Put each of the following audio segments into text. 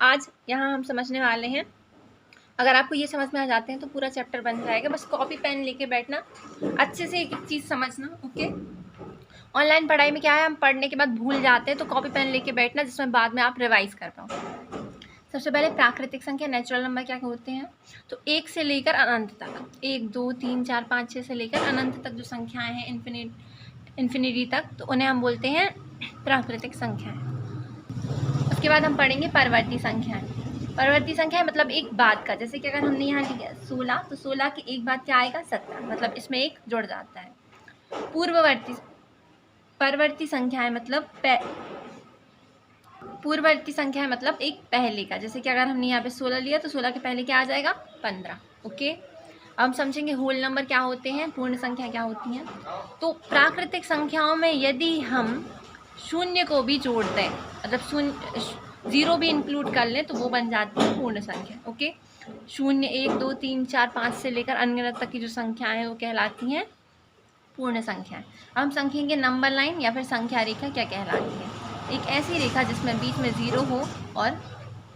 आज यहाँ हम समझने वाले हैं, अगर आपको ये समझ में आ जाते हैं तो पूरा चैप्टर बन जाएगा। बस कॉपी पेन लेके बैठना, अच्छे से एक एक चीज़ समझना। ओके, ऑनलाइन पढ़ाई में क्या है, हम पढ़ने के बाद भूल जाते हैं, तो कॉपी पेन लेके बैठना जिसमें बाद में आप रिवाइज कर पाओ। सबसे पहले प्राकृतिक संख्या, नेचुरल नंबर क्या होते हैं, तो 1 से लेकर अनंत तक, 1 2 3 4 5 6 से लेकर अनंत तक जो संख्याएं हैं, इन्फिनिटी तक, तो उन्हें हम बोलते हैं प्राकृतिक संख्याएं। उसके बाद हम पढ़ेंगे परवर्ती संख्याएं। परवर्ती संख्या मतलब एक बाद का, जैसे कि अगर हमने यहाँ लिखा 16, तो 16 के एक बाद क्या आएगा 17, मतलब इसमें एक जुड़ जाता है। परवर्ती संख्याएं मतलब पूर्ववर्ती संख्या है मतलब एक पहले का, जैसे कि अगर हमने यहाँ पे 16 लिया तो 16 के पहले क्या आ जाएगा 15। ओके, अब हम समझेंगे होल नंबर क्या होते हैं, पूर्ण संख्या क्या होती हैं। तो प्राकृतिक संख्याओं में यदि हम शून्य को भी जोड़ दें, मतलब शून्य 0 भी इंक्लूड कर लें, तो वो बन जाती है पूर्ण संख्या। ओके, 0 1 2 3 4 5 से लेकर अनगिनत तक की जो संख्याएं हैं वो कहलाती हैं पूर्ण संख्याएं। अब हम समझेंगे नंबर लाइन या फिर संख्या रेखा क्या कहलाती है। एक ऐसी रेखा जिसमें बीच में 0 हो और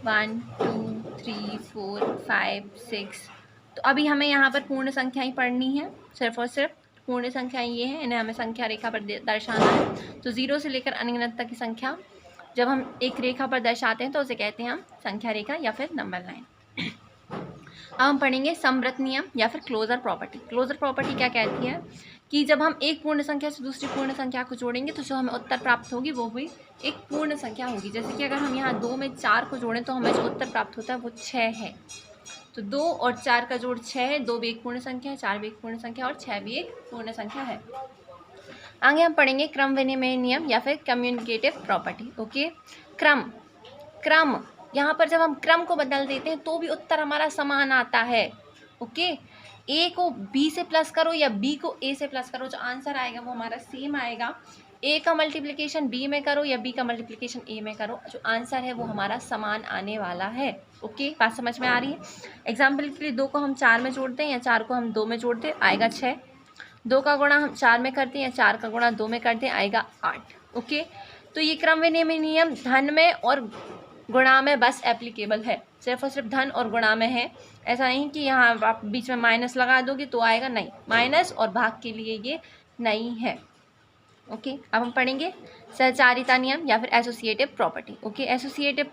1 2 3 4 5 6, तो अभी हमें यहाँ पर पूर्ण संख्याएं पढ़नी है, सिर्फ और सिर्फ पूर्ण संख्याएं ये हैं, इन्हें हमें संख्या रेखा पर दर्शाना है। तो 0 से लेकर अनगिनत तक की संख्या जब हम एक रेखा पर दर्शाते हैं तो उसे कहते हैं हम संख्या रेखा या फिर नंबर लाइन। अब हम पढ़ेंगे समवर्त नियम या फिर क्लोजर प्रॉपर्टी। क्लोजर प्रॉपर्टी क्या कहती है कि जब हम एक पूर्ण संख्या से दूसरी पूर्ण संख्या को जोड़ेंगे तो जो हमें उत्तर प्राप्त होगी वो भी एक पूर्ण संख्या होगी। जैसे कि अगर हम यहाँ 2 में 4 को जोड़ें तो हमें जो उत्तर प्राप्त होता है वो 6 है। तो 2 और 4 का जोड़ 6 है, 2 भी एक पूर्ण संख्या है, 4 भी एक पूर्ण संख्या और 6 भी एक पूर्ण संख्या है। आगे हम पढ़ेंगे क्रम विनिमय नियम या फिर कम्युनिकेटिव प्रॉपर्टी। ओके, क्रम यहाँ पर जब हम क्रम को बदल देते हैं तो भी उत्तर हमारा समान आता है। ओके, ए को बी से प्लस करो या बी को ए से प्लस करो, जो आंसर आएगा वो हमारा सेम आएगा। ए का मल्टीप्लिकेशन बी में करो या बी का मल्टीप्लिकेशन ए में करो, जो आंसर है वो हमारा समान आने वाला है। ओके, बात समझ में आ रही है। एग्जाम्पल के लिए 2 को हम 4 में जोड़ते हैं या 4 को हम 2 में जोड़ते हैं, आएगा 6। 2 का गुणा हम 4 में करते हैं या 4 का गुणा 2 में करते हैं, आएगा 8। ओके, तो ये क्रम विनिमय नियम धन में और गुणा में बस एप्लीकेबल है, सिर्फ और सिर्फ धन और गुणा में है। ऐसा नहीं कि यहाँ आप बीच में माइनस लगा दोगे तो आएगा, नहीं, माइनस और भाग के लिए ये नहीं है। ओके, अब हम पढ़ेंगे सहचारिता नियम या फिर associative property. Okay, associative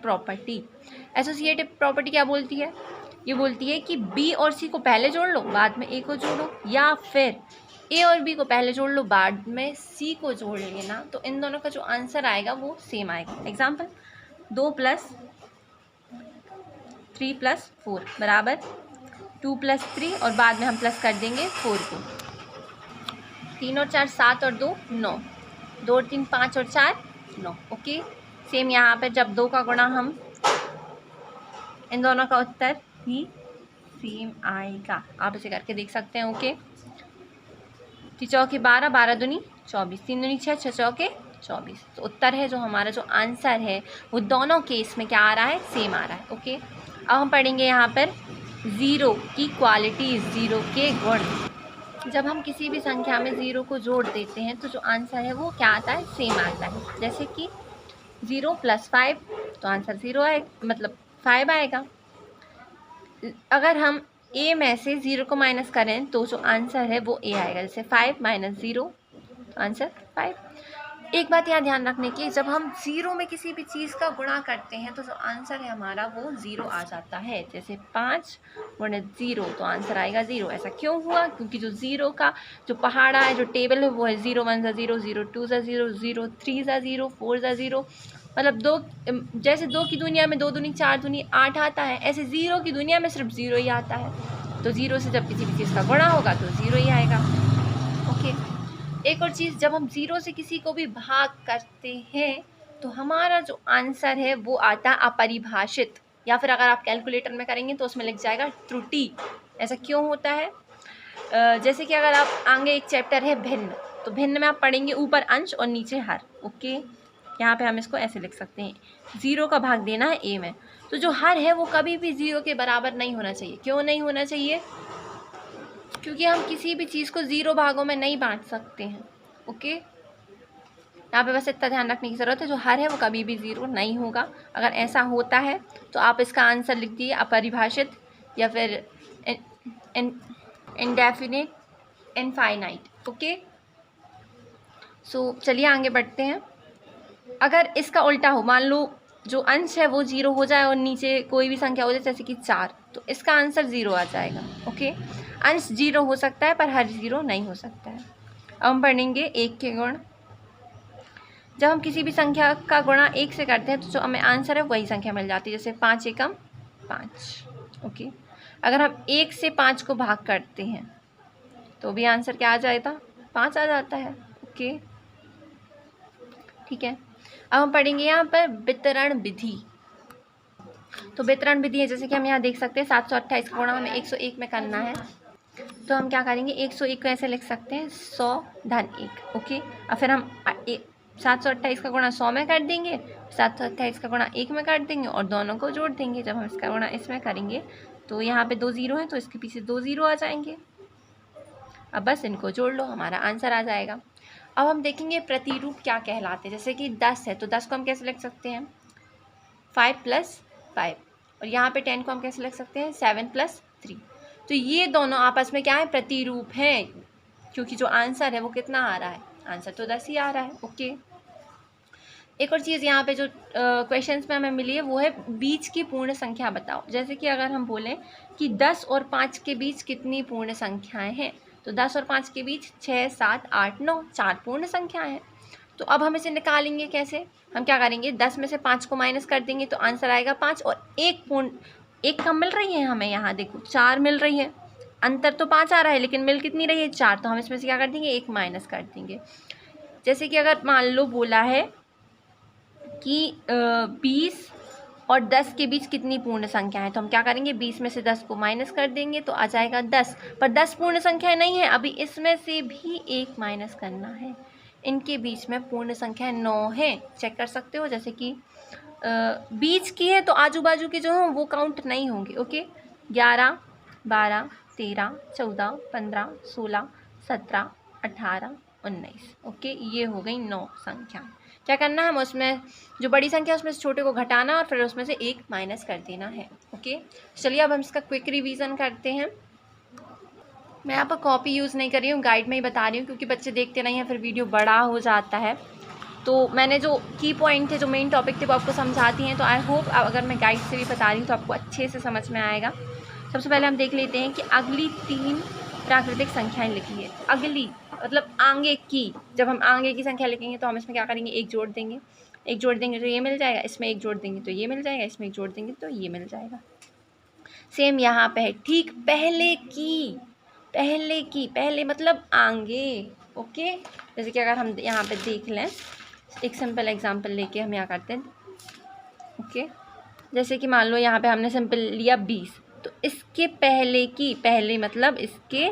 property क्या बोलती है, ये बोलती है कि बी और सी को पहले जोड़ लो बाद में ए को जोड़ो, या फिर ए और बी को पहले जोड़ लो बाद में सी को जोड़ लेना, तो इन दोनों का जो आंसर आएगा वो सेम आएगा। एग्जाम्पल, 2 + 3 + 4 बराबर 2 + 3 और बाद में हम प्लस कर देंगे 4 को। 3 और 4 7 और 2 9, 2 और 3 5 और 4 9। ओके, सेम यहाँ पर जब 2 का गुणा हम इन दोनों का उत्तर भी सेम आएगा, आप इसे करके देख सकते हैं। ओके, 3 चौके 12, 12 दूनी 24, 3 दूनी 6, 6 चौके 24। तो उत्तर है जो हमारा जो आंसर है वो दोनों केस में क्या आ रहा है, सेम आ रहा है। ओके, अब हम पढ़ेंगे यहाँ पर 0 की क्वालिटी, 0 के गुण। जब हम किसी भी संख्या में 0 को जोड़ देते हैं तो जो आंसर है वो क्या आता है, सेम आता है। जैसे कि 0 + 5 तो आंसर 0 आएगा, मतलब 5 आएगा। अगर हम ए में से 0 को माइनस करें तो जो आंसर है वो ए आएगा, जैसे 5 - 0 तो आंसर 5। एक बात यहाँ ध्यान रखने की, जब हम 0 में किसी भी चीज़ का गुणा करते हैं तो जो आंसर है हमारा वो 0 आ जाता है। जैसे 5 × 0 तो आंसर आएगा 0। ऐसा क्यों हुआ, क्योंकि जो 0 का जो पहाड़ा है, जो टेबल है वो है 0 × 1 = 0, 0 × 2 = 0, 0 × 3 = 0, 4 = 0, मतलब 2, जैसे 2 की दुनिया में 2 दूनी 4 दूनी 8 आता है, ऐसे 0 की दुनिया में सिर्फ 0 ही आता है। तो 0 से जब किसी भी चीज़ का गुणा होगा तो 0 ही आएगा। ओके, एक और चीज़, जब हम 0 से किसी को भी भाग करते हैं तो हमारा जो आंसर है वो आता है अपरिभाषित, या फिर अगर आप कैलकुलेटर में करेंगे तो उसमें लिख जाएगा त्रुटि। ऐसा क्यों होता है, जैसे कि अगर आप आगे एक चैप्टर है भिन्न, तो भिन्न में आप पढ़ेंगे ऊपर अंश और नीचे हर। ओके, यहाँ पे हम इसको ऐसे लिख सकते हैं, 0 का भाग देना है ए में, तो जो हर है वो कभी भी 0 के बराबर नहीं होना चाहिए। क्यों नहीं होना चाहिए, क्योंकि हम किसी भी चीज़ को 0 भागों में नहीं बांट सकते हैं। ओके, यहाँ पे बस इतना ध्यान रखने की ज़रूरत है, जो हर है वो कभी भी 0 नहीं होगा। अगर ऐसा होता है तो आप इसका आंसर लिख दिए अपरिभाषित या फिर इंडेफिनिट, इनफाइनाइट। ओके, सो चलिए आगे बढ़ते हैं। अगर इसका उल्टा हो, मान लो जो अंश है वो 0 हो जाए और नीचे कोई भी संख्या हो जाए जैसे कि 4, तो इसका आंसर 0 आ जाएगा। ओके, अंश 0 हो सकता है पर हर 0 नहीं हो सकता है। अब हम पढ़ेंगे 1 के गुण। जब हम किसी भी संख्या का गुणा 1 से करते हैं तो जो हमें आंसर है वही संख्या मिल जाती है, जैसे 5 एकम 5। ओके, अगर हम 1 से 5 को भाग करते हैं तो भी आंसर क्या आ जाएगा, 5 आ जाता है। ओके, ठीक है। अब हम पढ़ेंगे यहाँ पर वितरण विधि। तो वितरण विधि है, जैसे कि हम यहाँ देख सकते हैं 728 का गुणा हमें 101 में करना है, तो हम क्या करेंगे 101 को ऐसे लिख सकते हैं 100 धन 1। ओके, और फिर हम 728 का गुणा 100 में कर देंगे, 728 का गुणा 1 में कर देंगे और दोनों को जोड़ देंगे। जब हम इसका गुणा इसमें करेंगे तो यहाँ पे 2 0 हैं तो इसके पीछे 2 0 आ जाएंगे। अब बस इनको जोड़ लो, हमारा आंसर आ जाएगा। अब हम देखेंगे प्रतिरूप क्या कहलाते हैं। जैसे कि 10 है तो 10 को हम कैसे लिख सकते हैं 5 + 5, और यहाँ पे 10 को हम कैसे लिख सकते हैं 7 + 3। तो ये दोनों आपस में क्या है, प्रतिरूप हैं, क्योंकि जो आंसर है वो कितना आ रहा है, आंसर तो 10 ही आ रहा है। ओके, एक और चीज़ यहाँ पे जो क्वेश्चंस में हमें मिली है वो है बीच की पूर्ण संख्या बताओ। जैसे कि अगर हम बोलें कि 10 और 5 के बीच कितनी पूर्ण संख्याएं हैं, तो 10 और 5 के बीच 6 7 8 9 4 पूर्ण संख्याएं हैं। तो अब हम इसे निकालेंगे कैसे, हम क्या करेंगे 10 में से 5 को माइनस कर देंगे तो आंसर आएगा 5, और एक कम मिल रही है हमें, यहाँ देखो 4 मिल रही है, अंतर तो 5 आ रहा है लेकिन मिल कितनी रही है 4, तो हम इसमें से क्या कर देंगे 1 माइनस कर देंगे। जैसे कि अगर मान लो बोला है कि 20 और 10 के बीच कितनी पूर्ण संख्या है, तो हम क्या करेंगे 20 में से 10 को माइनस कर देंगे तो आ जाएगा 10, पर 10 पूर्ण संख्या नहीं है, अभी इसमें से भी 1 माइनस करना है। इनके बीच में पूर्ण संख्या 9 है, चेक कर सकते हो। जैसे कि बीच की है तो आजू बाजू के जो हैं वो काउंट नहीं होंगे। ओके, 11 12 13 14 15 16 17 18 19। ओके, ये हो गई 9 संख्या। क्या करना है, हम उसमें जो बड़ी संख्या है उसमें से छोटे को घटाना और फिर उसमें से 1 माइनस कर देना है। ओके, चलिए अब हम इसका क्विक रिवीजन करते हैं। मैं यहाँ पर कॉपी यूज़ नहीं कर रही हूँ, गाइड में ही बता रही हूँ, क्योंकि बच्चे देखते नहीं हैं फिर वीडियो बड़ा हो जाता है। तो मैंने जो की पॉइंट थे, जो मेन टॉपिक थे वो आपको समझाती हैं, तो आई होप अगर मैं गाइड से भी बता रही हूँ तो आपको अच्छे से समझ में आएगा। सबसे पहले हम देख लेते हैं कि अगली 3 प्राकृतिक संख्याएं लिखिए। अगली मतलब आगे की, जब हम आगे की संख्या लिखेंगे तो हम इसमें क्या करेंगे 1 जोड़ देंगे, 1 जोड़ देंगे तो ये मिल जाएगा, इसमें 1 जोड़ देंगे तो ये मिल जाएगा, इसमें 1 जोड़ देंगे तो ये मिल जाएगा। सेम यहाँ पे है, ठीक पहले मतलब आगे। ओके, जैसे कि अगर हम यहाँ पे देख लें, एक सिंपल एग्जांपल लेके हम यहाँ करते हैं। ओके, जैसे कि मान लो यहाँ पे हमने सिंपल लिया 20, तो इसके पहले मतलब इसके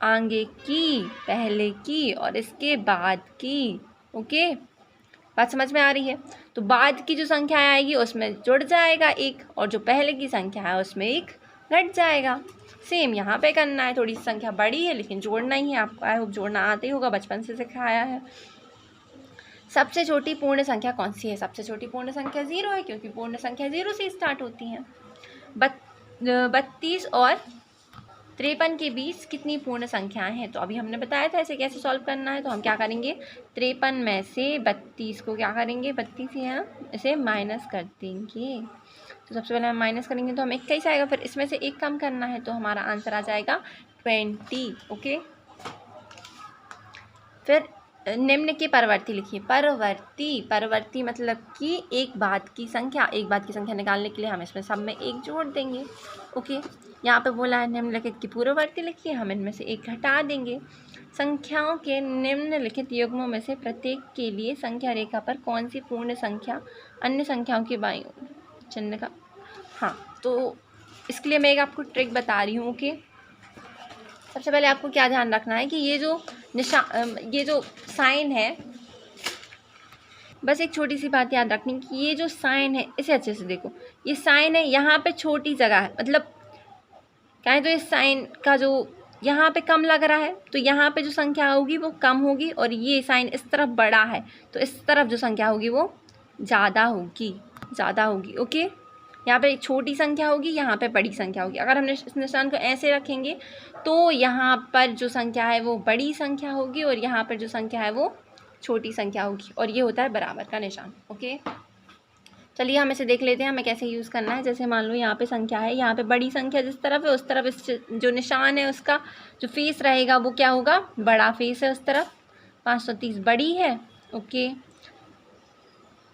आगे की, पहले की और इसके बाद की। ओके, बात समझ में आ रही है। तो बाद की जो संख्या आएगी उसमें जुड़ जाएगा 1, और जो पहले की संख्या है उसमें 1 घट जाएगा। सेम यहाँ पे करना है, थोड़ी सी संख्या बड़ी है लेकिन जोड़ना ही है आपको, आई होप जोड़ना आते ही होगा, बचपन से सिखाया है। सबसे छोटी पूर्ण संख्या कौन सी है, सबसे छोटी पूर्ण संख्या 0 है, क्योंकि पूर्ण संख्या 0 से स्टार्ट होती हैं। 32 और 53 के बीच कितनी पूर्ण संख्याएं हैं, तो अभी हमने बताया था इसे कैसे सॉल्व करना है। तो हम क्या करेंगे 53 में से 32 को क्या करेंगे, 32 ही है ना, इसे माइनस कर देंगे। तो सबसे पहले हम माइनस करेंगे तो हमें 21 आएगा, फिर इसमें से 1 कम करना है तो हमारा आंसर आ जाएगा 20। ओके, फिर निम्न के परवर्ती लिखिए। परवर्ती मतलब कि एक बाद की संख्या निकालने के लिए हम इसमें सब में 1 जोड़ देंगे। ओके, यहाँ पे बोला है निम्नलिखित की पूर्ववर्ती लिखिए, हम इनमें से 1 घटा देंगे। संख्याओं के निम्नलिखित युग्मों में से प्रत्येक के लिए संख्या रेखा पर कौन सी पूर्ण संख्या अन्य संख्याओं की बाईं ओर चिन्ह का। हाँ, तो इसके लिए मैं एक आपको ट्रिक बता रही हूँ। ओके, सबसे पहले आपको क्या ध्यान रखना है कि ये जो साइन है, बस एक छोटी सी बात याद रखनी कि ये जो साइन है इसे अच्छे से देखो। ये साइन है, यहाँ पे छोटी जगह है, मतलब कहें तो इस साइन का जो यहाँ पे कम लग रहा है तो यहाँ पे जो संख्या होगी वो कम होगी, और ये साइन इस तरफ बड़ा है तो इस तरफ जो संख्या होगी वो ज़्यादा होगी। ओके, यहाँ पे छोटी संख्या होगी, यहाँ पे बड़ी संख्या होगी। अगर हमने इस निशान को ऐसे रखेंगे तो यहाँ पर जो संख्या है वो बड़ी संख्या होगी और यहाँ पर जो संख्या है वो छोटी संख्या होगी, और ये होता है बराबर का निशान। ओके, चलिए हम इसे देख लेते हैं हमें कैसे यूज़ करना है। जैसे मान लो यहाँ पे संख्या है, यहाँ पे बड़ी संख्या जिस तरफ है उस तरफ इस जो निशान है उसका जो फेस रहेगा वो क्या होगा, बड़ा फेस है उस तरफ। 530 बड़ी है, ओके,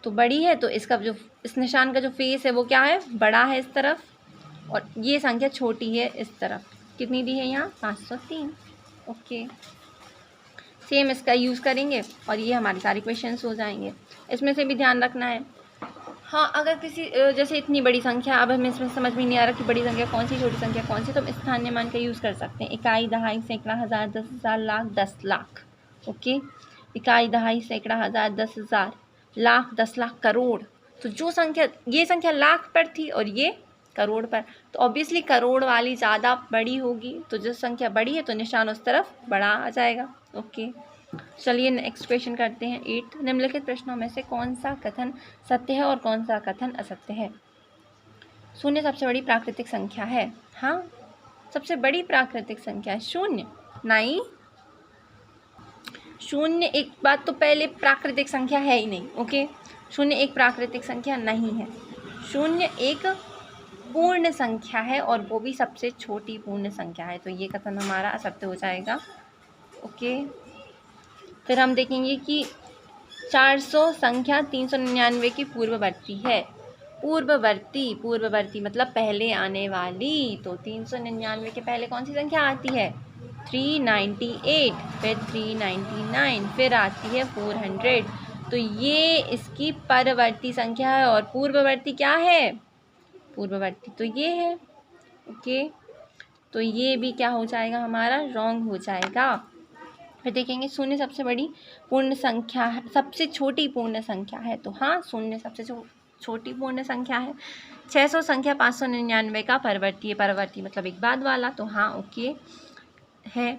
तो बड़ी है तो इसका जो इस निशान का जो फेस है वो क्या है, बड़ा है इस तरफ, और ये संख्या छोटी है इस तरफ। कितनी दी है यहाँ, 503। ओके, सेम इसका यूज़ करेंगे और ये हमारे सारे क्वेश्चंस हो जाएंगे। इसमें से भी ध्यान रखना है। हाँ, अगर किसी जैसे इतनी बड़ी संख्या, अब हमें इसमें समझ में नहीं आ रहा कि बड़ी संख्या कौन सी, छोटी संख्या कौन सी, तो हम स्थानीय मान का यूज़ कर सकते हैं। इकाई, दहाई, सैकड़ा, हज़ार, 10,000, लाख, 10 लाख। ओके, इकाई, दहाई, सैकड़ा, हज़ार, 10,000, लाख, 10 लाख, करोड़। तो जो संख्या, ये संख्या लाख पर थी और ये करोड़ पर, तो ऑब्वियसली करोड़ वाली ज़्यादा बड़ी होगी, तो जो संख्या बड़ी है तो निशान उस तरफ बड़ा आ जाएगा। ओके, चलिए नेक्स्ट क्वेश्चन करते हैं। 8, निम्नलिखित प्रश्नों में से कौन सा कथन सत्य है और कौन सा कथन असत्य है। शून्य सबसे बड़ी प्राकृतिक संख्या है। हाँ, सबसे बड़ी प्राकृतिक संख्या है शून्य। नहीं, शून्य एक बात तो पहले प्राकृतिक संख्या है ही नहीं। ओके, शून्य एक प्राकृतिक संख्या नहीं है। शून्य एक पूर्ण संख्या है और वो भी सबसे छोटी पूर्ण संख्या है, तो ये कथन हमारा असत्य हो जाएगा। ओके, फिर हम देखेंगे कि 400 संख्या 399 की पूर्ववर्ती है। पूर्ववर्ती मतलब पहले आने वाली, तो 399 के पहले कौन सी संख्या आती है, 398, फिर 399, फिर आती है 400, तो ये इसकी परवर्ती संख्या है। और पूर्ववर्ती क्या है, पूर्ववर्ती तो ये है। ओके, तो ये भी क्या हो जाएगा हमारा, रॉन्ग हो जाएगा। फिर देखेंगे शून्य सबसे बड़ी पूर्ण संख्या है, सबसे छोटी पूर्ण संख्या है, तो हाँ, शून्य सबसे छोटी पूर्ण संख्या है। 600 संख्या 599 का परवर्ती है, परवर्ती मतलब एक बाद वाला, तो हाँ ओके है।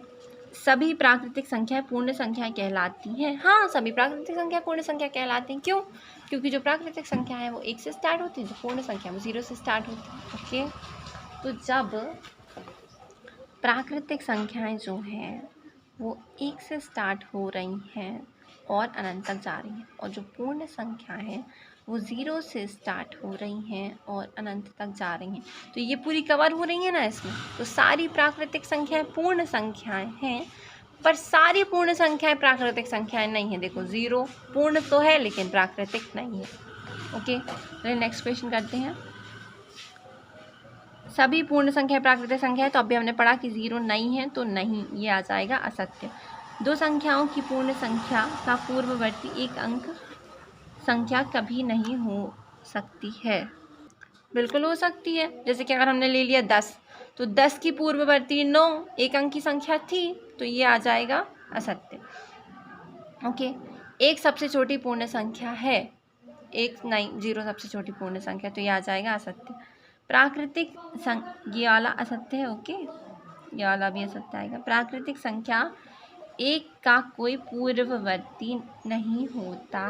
सभी प्राकृतिक संख्याएं पूर्ण संख्याएं कहलाती हैं। हाँ, सभी प्राकृतिक संख्या पूर्ण संख्या कहलाती हैं। क्यों, क्योंकि जो प्राकृतिक संख्या है वो 1 से स्टार्ट होती है, जो पूर्ण संख्या वो 0 से स्टार्ट होती है। ओके, तो जब प्राकृतिक संख्याएं जो हैं वो 1 से स्टार्ट हो रही हैं और अनंत तक जा रही हैं, और जो पूर्ण संख्या है वो 0 से स्टार्ट हो रही हैं और अनंत तक जा रही हैं, तो ये पूरी कवर हो रही है ना इसमें। तो सारी प्राकृतिक संख्याएं पूर्ण संख्याएं हैं, पर सारी पूर्ण संख्याएं प्राकृतिक संख्याएं नहीं है। देखो, 0 पूर्ण तो है लेकिन प्राकृतिक नहीं है। ओके, चलिए नेक्स्ट क्वेश्चन करते हैं। सभी पूर्ण संख्या प्राकृतिक संख्या है, तो अभी हमने पढ़ा कि 0 नहीं है, तो नहीं, ये आ जाएगा असत्य। दो संख्याओं की पूर्ण संख्या का पूर्ववर्ती एक अंक संख्या कभी नहीं हो सकती है। बिल्कुल हो सकती है। जैसे कि अगर हमने ले लिया 10, तो 10 की पूर्ववर्ती 9 एक अंक की संख्या थी, तो ये आ जाएगा असत्य। ओके, एक सबसे छोटी पूर्ण संख्या है, एक नहीं, 0 सबसे छोटी पूर्ण संख्या, तो ये आ जाएगा असत्य। प्राकृतिक ये वाला असत्य है। ओके, ये वाला भी असत्य आएगा। प्राकृतिक संख्या एक का कोई पूर्ववर्ती नहीं होता।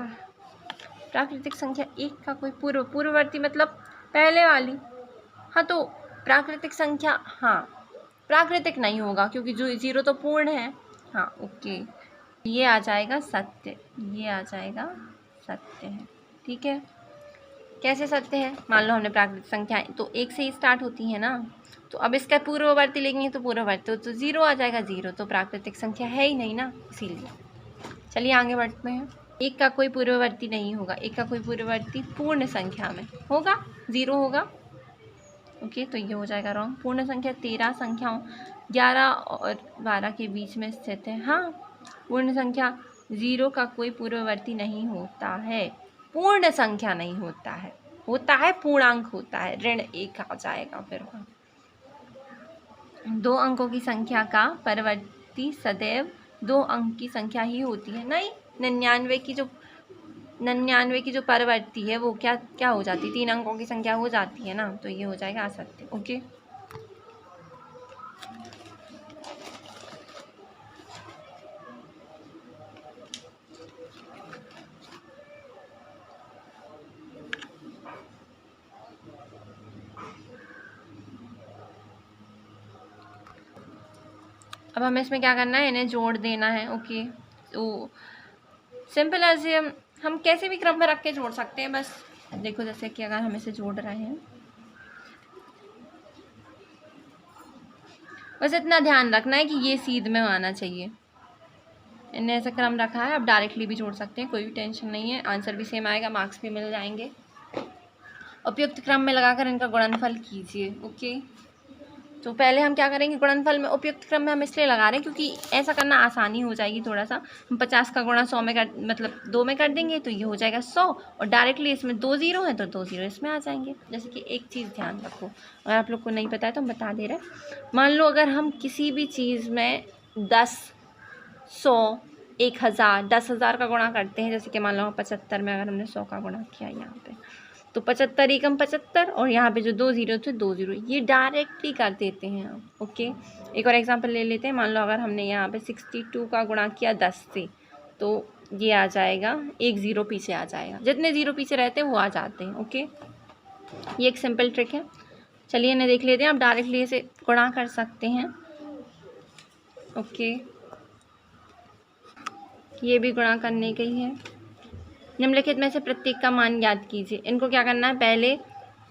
प्राकृतिक संख्या एक का कोई पूर्ववर्ती मतलब पहले वाली। हाँ, तो प्राकृतिक संख्या, हाँ, प्राकृतिक नहीं होगा क्योंकि जो 0 तो पूर्ण है। हाँ ओके, ये आ जाएगा सत्य, ये आ जाएगा सत्य है। ठीक है, कैसे सत्य है, मान लो हमने प्राकृतिक संख्याएं तो 1 से ही स्टार्ट होती है ना, तो अब इसका पूर्ववर्ती लेंगे तो पूर्ववर्ती तो 0 आ जाएगा। 0 तो प्राकृतिक संख्या है ही नहीं ना, इसीलिए। चलिए आगे बढ़ते हैं। एक का कोई पूर्ववर्ती नहीं होगा, एक का कोई पूर्ववर्ती पूर्ण संख्या में होगा, 0 होगा। ओके, तो ये हो जाएगा रॉन्ग। पूर्ण संख्या 13 संख्याओं 11 और 12 के बीच में स्थित है। हाँ, पूर्ण संख्या 0 का कोई पूर्ववर्ती नहीं होता है, पूर्ण संख्या नहीं होता है, होता है पूर्णांक होता है, ऋण 1 आ जाएगा फिर वहाँ। 2 अंकों की संख्या का परवर्ती सदैव 2 अंक की संख्या ही होती है। नहीं, 99 की जो परवर्ती है वो क्या हो जाती है, 3 अंकों की संख्या हो जाती है ना, तो ये हो जाएगा असत्य। ओके, अब हमें इसमें क्या करना है, इन्हें जोड़ देना है। ओके, तो सिंपल एज हम कैसे भी क्रम में रख के जोड़ सकते हैं। बस देखो जैसे कि अगर हम इसे जोड़ रहे हैं, बस इतना ध्यान रखना है कि ये सीध में आना चाहिए। इन्हें ऐसा क्रम रखा है, अब डायरेक्टली भी जोड़ सकते हैं, कोई भी टेंशन नहीं है। आंसर भी सेम आएगा, मार्क्स भी मिल जाएंगे। उपयुक्त क्रम में लगाकर इनका गुणनफल कीजिए। ओके, तो पहले हम क्या करेंगे, गुणनफल में उपयुक्त क्रम में हम इसलिए लगा रहे हैं क्योंकि ऐसा करना आसानी हो जाएगी थोड़ा सा। हम 50 का गुणा 100 में कर, मतलब 2 में कर देंगे तो ये हो जाएगा 100, और डायरेक्टली इसमें 2 जीरो है तो 2 जीरो इसमें आ जाएंगे। जैसे कि एक चीज़ ध्यान रखो, अगर आप लोग को नहीं पता है तो हम बता दे रहे हैं। मान लो अगर हम किसी भी चीज़ में 10, 100, 1000, 10,000 का गुणा करते हैं, जैसे कि मान लो 75 में अगर हमने 100 का गुणा किया यहाँ पे, तो 75 एकम 75, और यहाँ पे जो 2 जीरो थे 2 जीरो, ये डायरेक्टली कर देते हैं हम। ओके, एक और एग्जांपल ले लेते हैं। मान लो अगर हमने यहाँ पे 62 का गुणा किया 10 से, तो ये आ जाएगा, एक ज़ीरो पीछे आ जाएगा, जितने ज़ीरो पीछे रहते हैं वो आ जाते हैं। ओके, ये एक सिंपल ट्रिक है। चलिए इन्हें देख लेते हैं। आप डायरेक्टली इसे गुणा कर सकते हैं। ओके, ये भी गुणा करने का ही है। निम्नलिखित में से प्रत्येक का मान ज्ञात कीजिए। इनको क्या करना है पहले,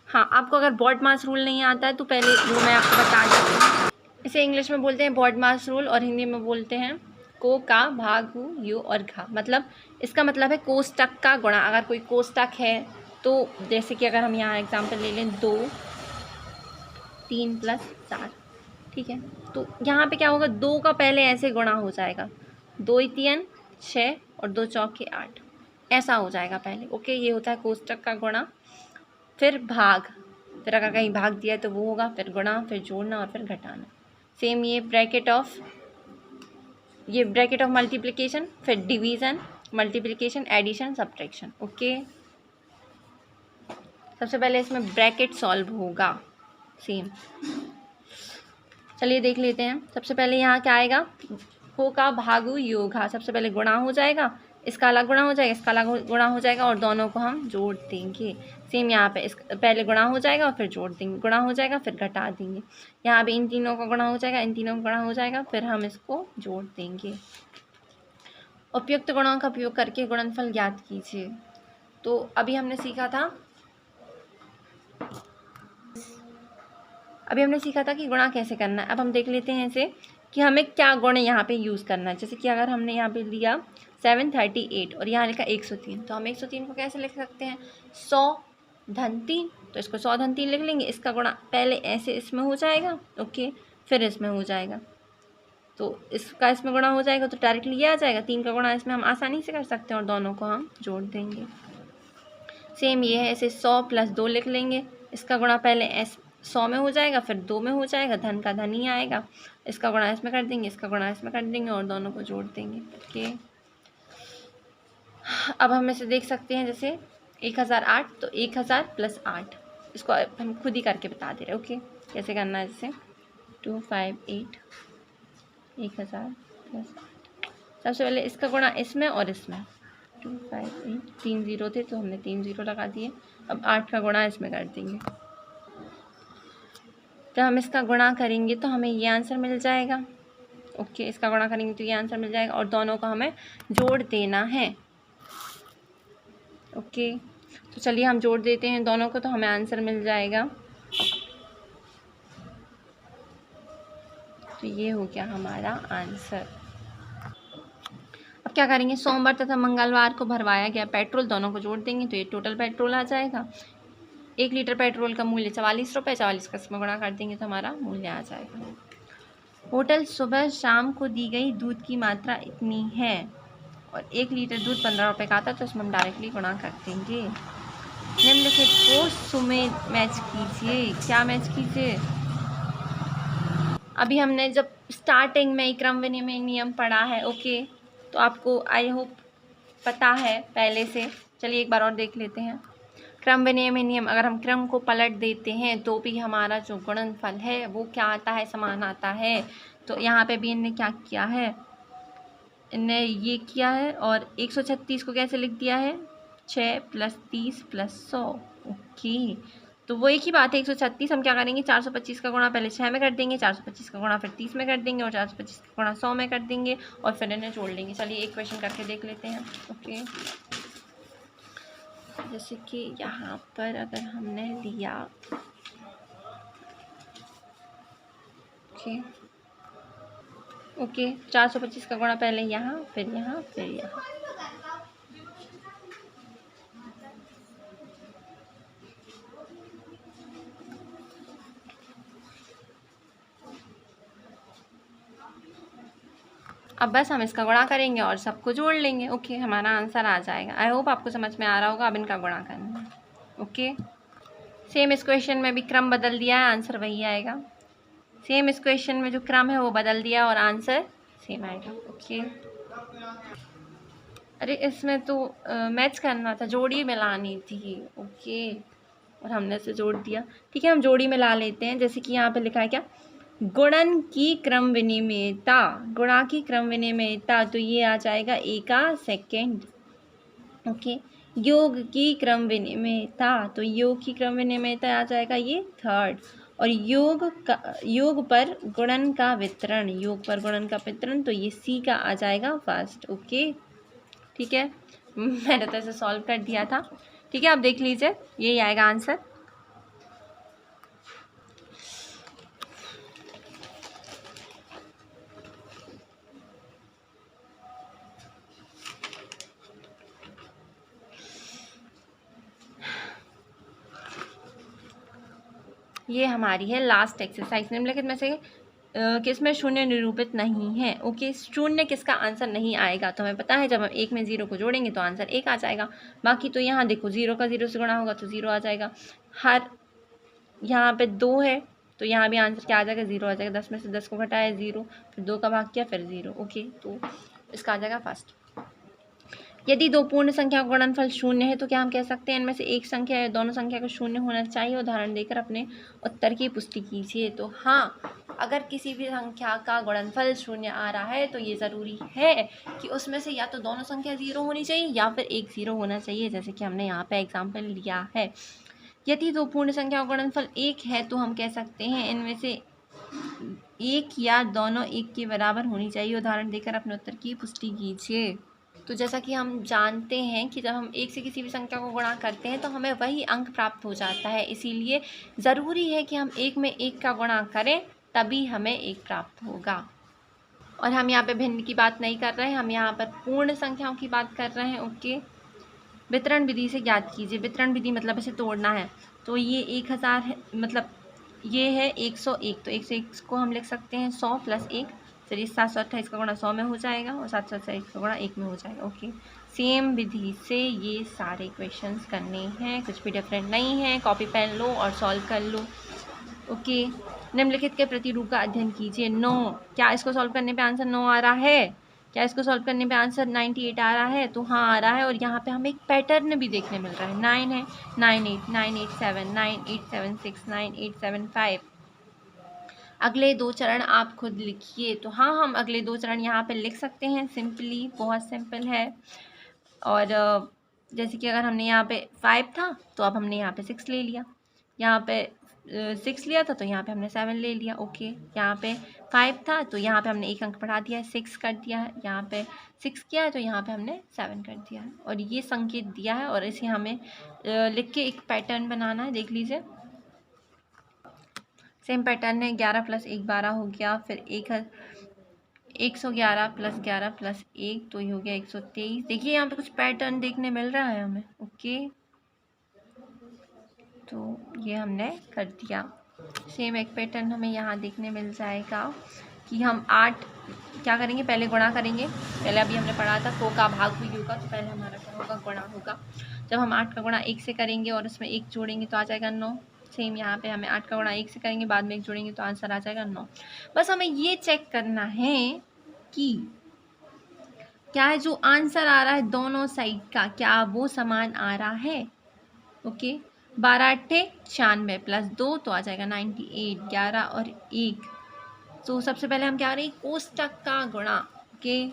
हाँ, आपको अगर बॉड मास रूल नहीं आता है तो पहले वो मैं आपको बता देती हूँ। इसे इंग्लिश में बोलते हैं बॉड मास रूल, और हिंदी में बोलते हैं को, का, भाग, हु, यू और घा। मतलब इसका मतलब है कोष्टक का गुणा। अगर कोई कोष्टक है तो जैसे कि अगर हम यहाँ एग्जाम्पल ले लें 2, 3 + 4, ठीक है, तो यहाँ पे क्या होगा, 2 का पहले ऐसे गुणा हो जाएगा, 2 × 3 = 6 और 2 × 4 = 8, ऐसा हो जाएगा पहले। ओके, ये होता है कोष्टक का गुणा। फिर भाग, फिर अगर कहीं भाग दिया है तो वो होगा, फिर गुणा, फिर जोड़ना और फिर घटाना। सेम ये ब्रैकेट ऑफ मल्टीप्लिकेशन, फिर division, multiplication, addition, subtraction. Okay, सबसे पहले इसमें ब्रैकेट सॉल्व होगा सेम। चलिए देख लेते हैं। सबसे पहले यहाँ क्या आएगा, हो का भागु योगा, सबसे पहले गुणा हो जाएगा, इसका अलग गुणा हो जाएगा, इसका अलग गुणा हो जाएगा, और दोनों को हम जोड़ देंगे। सेम यहाँ पे पहले गुणा हो जाएगा और फिर जोड़ देंगे, गुणा हो जाएगा फिर घटा देंगे। यहाँ पे इन तीनों का गुणा हो जाएगा, इन तीनों का गुणा हो जाएगा, फिर हम इसको जोड़ देंगे। उपयुक्त गुणों का उपयोग करके गुणनफल ज्ञात कीजिए। तो अभी हमने सीखा था कि गुणा कैसे करना है। अब हम देख लेते हैं इसे कि हमें क्या गुण यहाँ पे यूज़ करना है। जैसे कि अगर हमने यहाँ पे लिया 738 और यहाँ लिखा 103, तो हम 103 को कैसे लिख सकते हैं, 100 धन 3, तो इसको 100 धन 3 लिख लेंगे। इसका गुणा पहले ऐसे इसमें हो जाएगा, ओके, फिर इसमें हो जाएगा, तो इसका इसमें गुणा हो जाएगा तो डायरेक्टली ये आ जाएगा। 3 का गुणा इसमें हम आसानी से कर सकते हैं और दोनों को हम जोड़ देंगे। सेम ये है, ऐसे 100 + 2 लिख लेंगे। इसका गुणा पहले 100 में हो जाएगा, फिर 2 में हो जाएगा, धन का धन ही आएगा। इसका गुणा इसमें कर देंगे, इसका गुणा इसमें कर देंगे और दोनों को जोड़ देंगे। ओके, अब हम इसे देख सकते हैं, जैसे 1008, तो 1000 + 8, इसको हम खुद ही करके बता दे रहे हैं। ओके, कैसे करना है, जैसे 258, 1000 + 8, सबसे पहले इसका गुणा इसमें और इसमें, 258, 3 जीरो थे तो हमने 3 जीरो लगा दिए। अब 8 का गुणा इसमें कर देंगे, तो हम इसका गुणा करेंगे तो हमें ये आंसर मिल जाएगा। ओके, इसका गुणा करेंगे तो ये आंसर मिल जाएगा, और दोनों को हमें जोड़ देना है। ओके, तो चलिए हम जोड़ देते हैं दोनों को, तो हमें आंसर मिल जाएगा। तो ये हो गया हमारा आंसर। अब क्या करेंगे, सोमवार तथा मंगलवार को भरवाया गया पेट्रोल, दोनों को जोड़ देंगे तो ये टोटल पेट्रोल आ जाएगा। 1 लीटर पेट्रोल का मूल्य 44 रुपये, 44 का इसमें गुणा कर देंगे तो हमारा मूल्य आ जाएगा। होटल सुबह शाम को दी गई दूध की मात्रा इतनी है और 1 लीटर दूध 15 रुपये का आता है, तो इसमें हम डायरेक्टली गुणा कर देंगे। निम्नलिखित को सुमें मैच कीजिए। क्या मैच कीजिए, अभी हमने जब स्टार्टिंग में क्रम विनिमय नियम पढ़ा है। ओके, तो आपको आई होप पता है पहले से। चलिए एक बार और देख लेते हैं। क्रम विनिमय नियम, अगर हम क्रम को पलट देते हैं तो भी हमारा जो गुणनफल है वो क्या आता है, समान आता है। तो यहाँ पे भी इनने क्या किया है, इनने ये किया है, और 136 को कैसे लिख दिया है, 6 + 30 + 100। ओके, तो वो एक ही बात है 136। हम क्या करेंगे, 425 का गुणा पहले 6 में कर देंगे, 425 का गुणा फिर 30 में कर देंगे और 425 का गुणा 100 में कर देंगे और फिर इन्हें जोड़ लेंगे। चलिए एक क्वेश्चन करके देख लेते हैं। ओके, जैसे कि यहाँ पर अगर हमने लिया ओके 425 का गुणा पहले यहाँ फिर यहाँ फिर यहाँ। अब बस हम इसका गुणा करेंगे और सबको जोड़ लेंगे। ओके, हमारा आंसर आ जाएगा। आई होप आपको समझ में आ रहा होगा। अब इनका गुणा करना है। ओके, सेम इस क्वेश्चन में भी क्रम बदल दिया है, आंसर वही आएगा। सेम इस क्वेश्चन में जो क्रम है वो बदल दिया और आंसर सेम आएगा। ओके, अरे इसमें तो मैच करना था, जोड़ी मिलानी थी। ओके, और हमने से जोड़ दिया। ठीक है, हम जोड़ी मिला लेते हैं। जैसे कि यहाँ पे लिखा है क्या, गुणन की क्रम विनिमयता, गुणा की क्रम विनिमयता, तो ये आ जाएगा ए का सेकेंड। ओके, योग की क्रम विनिमयता, तो योग की क्रम विनिमयता आ जाएगा ये थर्ड। और योग पर गुणन का वितरण, योग पर गुणन का वितरण, तो ये सी का आ जाएगा फर्स्ट। ओके, ठीक है, मैंने तो इसे सॉल्व कर दिया था। ठीक है, अब देख लीजिए, यही आएगा आंसर। ये हमारी है लास्ट एक्सरसाइज। निम्नलिखित में से किसमें शून्य निरूपित नहीं है। ओके, शून्य किसका आंसर नहीं आएगा, तो हमें पता है जब हम एक में ज़ीरो को जोड़ेंगे तो आंसर एक आ जाएगा। बाकी तो यहाँ देखो, ज़ीरो का ज़ीरो से गुणा होगा तो ज़ीरो आ जाएगा। हर यहाँ पे 2 है तो यहाँ भी आंसर क्या आ जाएगा, ज़ीरो आ जाएगा। 10 में से 10 को घटाया 0, फिर 2 का भाग किया फिर 0। ओके, तो इसका आ जाएगा फर्स्ट। यदि दो पूर्ण संख्या का गुणनफल शून्य है तो क्या हम कह सकते हैं इनमें से एक संख्या या दोनों संख्या का शून्य होना चाहिए। उदाहरण देकर अपने उत्तर की पुष्टि कीजिए। तो हाँ, अगर किसी भी संख्या का गुणनफल शून्य आ रहा है तो ये ज़रूरी है कि उसमें से या तो दोनों संख्या 0 होनी चाहिए या फिर एक 0 होना चाहिए, जैसे कि हमने यहाँ पे एग्जाम्पल लिया है। यदि दो पूर्ण संख्या का गुणनफल 1 है तो हम कह सकते हैं इनमें से एक या दोनों 1 के बराबर होनी चाहिए। उदाहरण देकर अपने उत्तर की पुष्टि कीजिए। तो जैसा कि हम जानते हैं कि जब हम एक से किसी भी संख्या को गुणा करते हैं तो हमें वही अंक प्राप्त हो जाता है, इसीलिए ज़रूरी है कि हम एक में एक का गुणा करें तभी हमें एक प्राप्त होगा। और हम यहाँ पे भिन्न की बात नहीं कर रहे हैं, हम यहाँ पर पूर्ण संख्याओं की बात कर रहे हैं। ओके, वितरण विधि से ज्ञात कीजिए। वितरण विधि मतलब इसे तोड़ना है। तो ये 1000 है, मतलब ये है 101, तो 101 को हम लिख सकते हैं 100 + 1। चलिए 728 का गुणा 100 में हो जाएगा और 728 का गुणा 1 में हो जाएगा। ओके, सेम विधि से ये सारे क्वेश्चंस करने हैं, कुछ भी डिफरेंट नहीं है। कॉपी पेन लो और सॉल्व कर लो। ओके, निम्नलिखित के प्रतिरूप का अध्ययन कीजिए। 9, क्या इसको सॉल्व करने पे आंसर 9 आ रहा है? क्या इसको सॉल्व करने पे आंसर 98 आ रहा है? तो हाँ आ रहा है। और यहाँ पे हमें एक पैटर्न भी देखने मिल रहा है। 9 है, 98, 987, 9876, 9875। अगले 2 चरण आप खुद लिखिए। तो हाँ, हम अगले 2 चरण यहाँ पे लिख सकते हैं सिंपली, बहुत सिंपल है। और जैसे कि अगर हमने यहाँ पे 5 था तो अब हमने यहाँ पे 6 ले लिया, यहाँ पे 6 लिया था तो यहाँ पे हमने 7 ले लिया। ओके, यहाँ पे 5 था तो यहाँ पे हमने एक अंक बढ़ा दिया है, 6 कर दिया है। यहाँ पे 6 किया है तो यहाँ पे हमने 7 कर दिया है और ये संकेत दिया है और इसे हमें लिख के एक पैटर्न बनाना है। देख लीजिए, सेम पैटर्न है। 11 + 1 12 हो गया, फिर 111 + 11 + 1 तो ये हो गया 123। देखिए यहाँ पे कुछ पैटर्न देखने मिल रहा है हमें। ओके, तो ये हमने कर दिया। सेम एक पैटर्न हमें यहाँ देखने मिल जाएगा कि हम 8 क्या करेंगे, पहले गुणा करेंगे। पहले अभी हमने पढ़ा था को का भाग भी होगा, तो पहले हमारा क्या होगा, गुणा होगा। जब हम 8 का गुणा 1 से करेंगे और उसमें 1 जोड़ेंगे तो आ जाएगा 9। सेम यहाँ पे हमें 8 का गुणा 1 से करेंगे, बाद में 1 जोड़ेंगे तो आंसर आ जाएगा 9। बस हमें ये चेक करना है कि क्या है जो आंसर आ रहा है दोनों साइड का, क्या वो समान आ रहा है। ओके, 12 × 8 = 96 + 2 तो आ जाएगा 98। 11 और 1, तो सबसे पहले हम क्या करेंगे, कोष्टक का गुणा। ओके,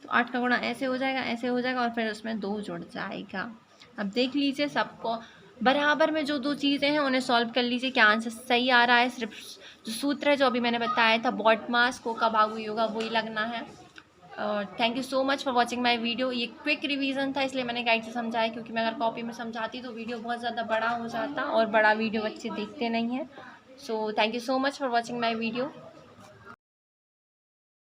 तो 8 का गुणा ऐसे हो जाएगा, ऐसे हो जाएगा और फिर उसमें 2 जुड़ जाएगा। अब देख लीजिए, सबको बराबर में जो 2 चीज़ें हैं उन्हें सॉल्व कर लीजिए, क्या आंसर सही आ रहा है। सिर्फ जो सूत्र है जो अभी मैंने बताया था बॉड मास को कब भाग हुई होगा वही लगना है। Thank you so much for watching my video. ये क्विक रिवीजन था इसलिए मैंने गाइड से समझाया, क्योंकि मैं अगर कॉपी में समझाती तो वीडियो बहुत ज़्यादा बड़ा हो जाता और बड़ा वीडियो बच्चे देखते नहीं हैं। So thank you so much for watching my video.